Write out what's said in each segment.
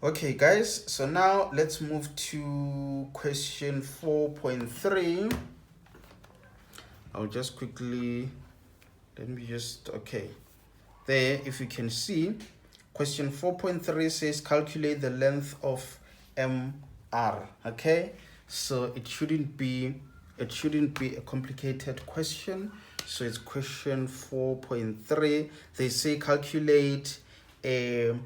Okay guys, so now let's move to question 4.3. I'll just quickly, okay. There, if you can see, question 4.3 says calculate the length of MR. Okay, so it shouldn't be a complicated question. So it's question 4.3. They say calculate the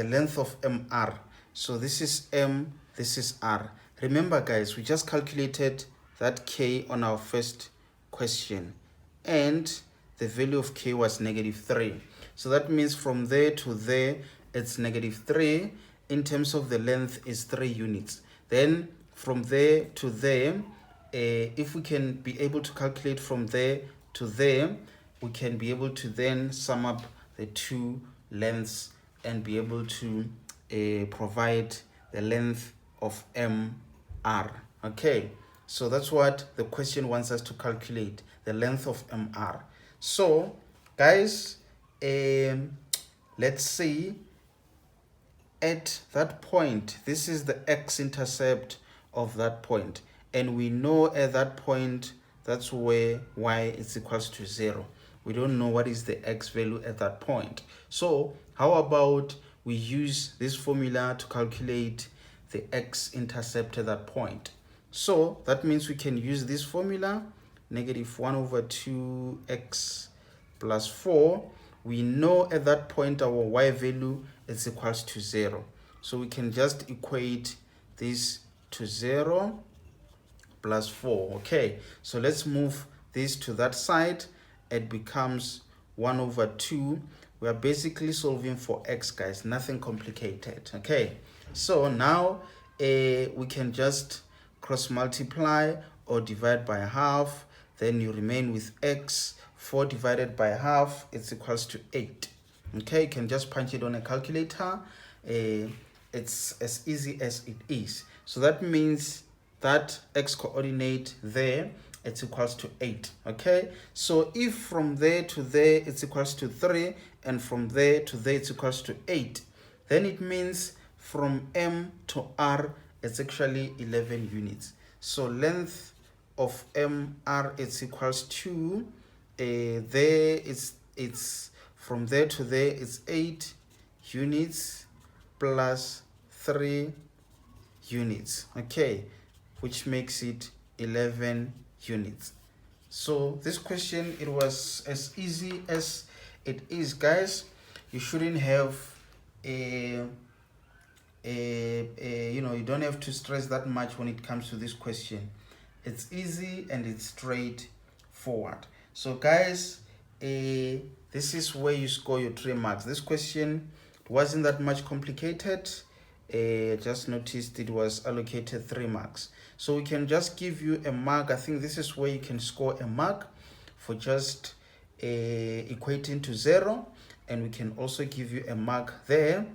length of MR. So this is M, this is R. Remember guys, we just calculated that K on our first question, and the value of K was -3. So that means from there to there, it's -3. In terms of the length is 3 units. Then from there to there, if we can be able to calculate from there to there, we can be able to then sum up the two lengths and be able to provide the length of MR. Okay, so that's what the question wants us to calculate, the length of MR. So guys, let's see, at that point, this is the x-intercept of that point, and we know at that point that's where y is equals to 0. We don't know what is the x value at that point. So how about we use this formula to calculate the x-intercept at that point? So that means we can use this formula, -1/2x plus 4. We know at that point our y value is equals to 0. So we can just equate this to 0 plus 4. Okay, so let's move this to that side. It becomes 1/2. We are basically solving for x, guys, nothing complicated. Okay, so now we can just cross multiply or divide by half. Then you remain with x. 4 divided by half, it's equals to 8. Okay, you can just punch it on a calculator. It's as easy as it is. So that means that x coordinate there, it's equals to 8. Okay, so if from there to there it's equals to 3, and from there to there it's equals to 8, then it means from M to R it's actually 11 units. So length of MR is equals to there it's from there to there it's 8 units plus 3 units. Okay, which makes it 11 units. So this question, it was as easy as it is, guys. You shouldn't have you don't have to stress that much when it comes to this question. It's easy and it's straightforward. So guys, this is where you score your 3 marks. This question wasn't that much complicated. Just noticed it was allocated 3 marks. So we can just give you a mark. I think this is where you can score a mark for just equating to 0. And we can also give you a mark there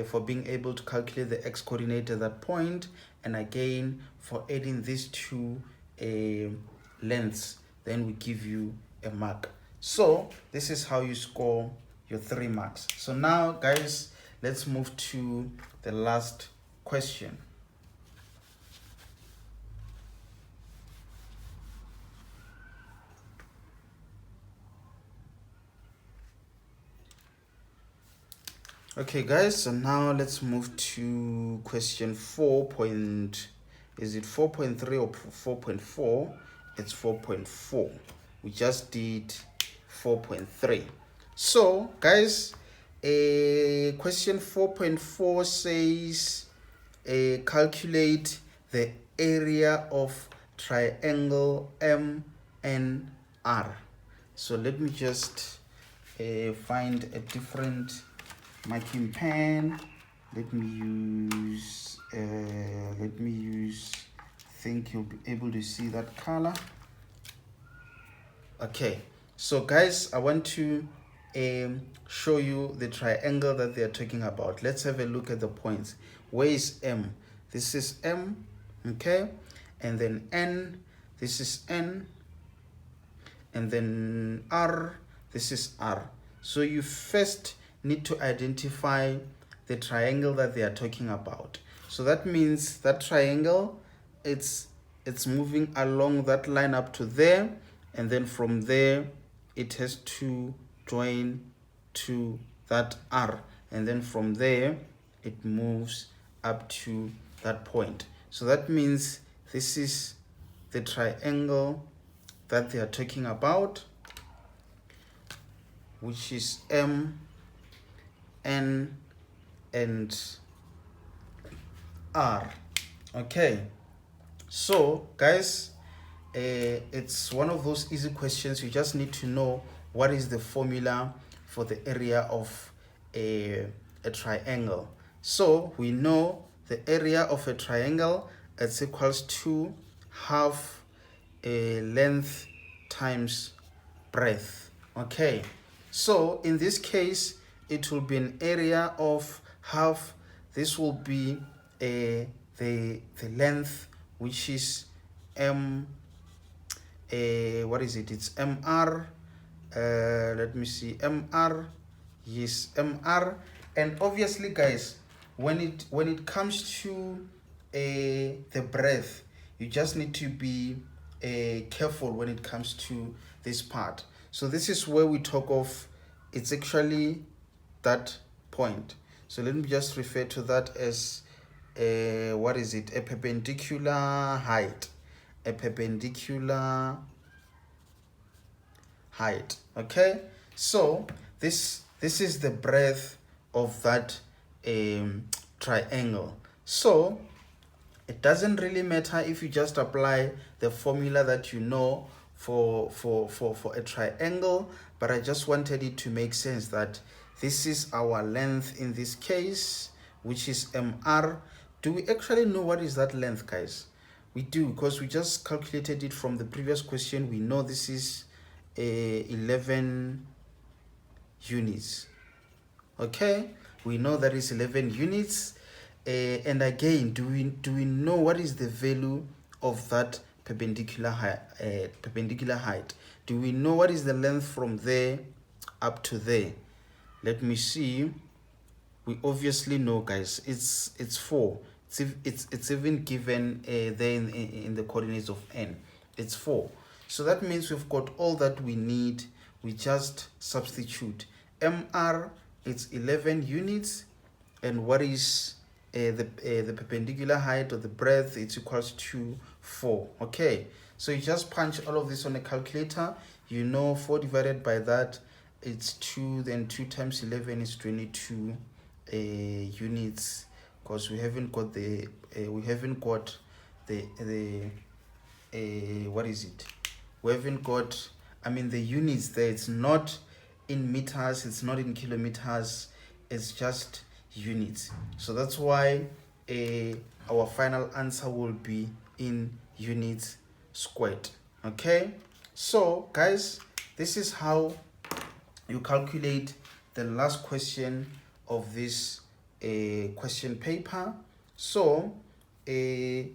for being able to calculate the x coordinate at that point. And again, for adding these two lengths, then we give you a mark. So this is how you score your 3 marks. So now guys, let's move to the last question. Okay guys, so now let's move to question 4. Is it 4.3 or 4.4? It's 4.4. We just did 4.3. So guys, question 4.4 says calculate the area of triangle MNR. So let me just find a different marking pen. Let me use I think you'll be able to see that color. Okay, so guys, I want to show you the triangle that they are talking about. Let's have a look at the points. Where is M? This is M, okay, and then N, this is N, and then R, this is R. So you first need to identify the triangle that they are talking about. So that means that triangle, it's moving along that line up to there, and then from there it has to join to that R, and then from there it moves up to that point. So that means this is the triangle that they are talking about, which is M, N, and R. Okay, so guys, it's one of those easy questions. You just need to know what is the formula for the area of a triangle. So we know the area of a triangle is equals to half length times breadth. Okay, so in this case it will be an area of half. This will be the length, which is m what is it, it's mr. Let me see, mr. Yes, mr. And obviously guys, when it comes to the breadth, you just need to be careful when it comes to this part. So this is where we talk of, it's actually that point. So let me just refer to that as what is it, a perpendicular height. A perpendicular height. Okay, so this is the breadth of that triangle. So it doesn't really matter if you just apply the formula that you know for a triangle, but I just wanted it to make sense that this is our length in this case, which is mr. Do we actually know what is that length, guys? We do, because we just calculated it from the previous question. We know this is 11 units. Okay, we know that is 11 units. And again, do we know what is the value of that perpendicular height? Do we know what is the length from there up to there? Let me see. We obviously know, guys, it's 4. It's even given there in the coordinates of n. It's 4. So that means we've got all that we need. We just substitute. mr, it's 11 units, and what is the perpendicular height or the breadth? It's equals to 4. Okay, so you just punch all of this on a calculator. You know 4 divided by that, it's 2. Then 2 times 11 is 22 units, because we haven't got the what is it, we haven't got, I mean, the units there. It's not in meters, it's not in kilometers, it's just units. So that's why our final answer will be in units squared. Okay, so guys, this is how you calculate the last question of this question paper. So I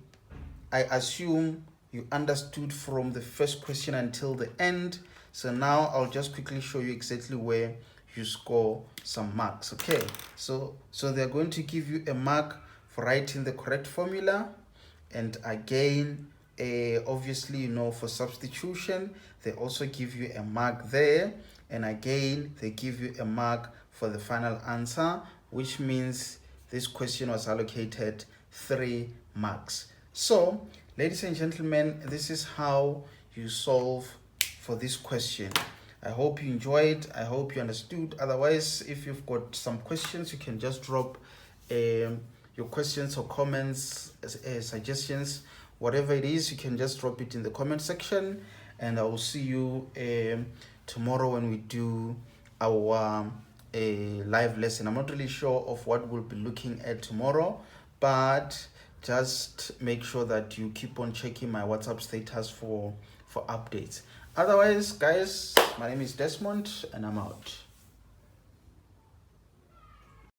assume you understood from the first question until the end. So now I'll just quickly show you exactly where you score some marks. Okay, so they're going to give you a mark for writing the correct formula, and again, obviously, you know, for substitution they also give you a mark there, and again they give you a mark for the final answer, which means this question was allocated 3 marks. So ladies and gentlemen, this is how you solve for this question. I hope you enjoyed, I hope you understood. Otherwise, if you've got some questions, you can just drop your questions or comments, suggestions, whatever it is. You can just drop it in the comment section, and I will see you tomorrow when we do our live lesson. I'm not really sure of what we'll be looking at tomorrow, but just make sure that you keep on checking my WhatsApp status for updates. Otherwise, guys, my name is Desmond, and I'm out.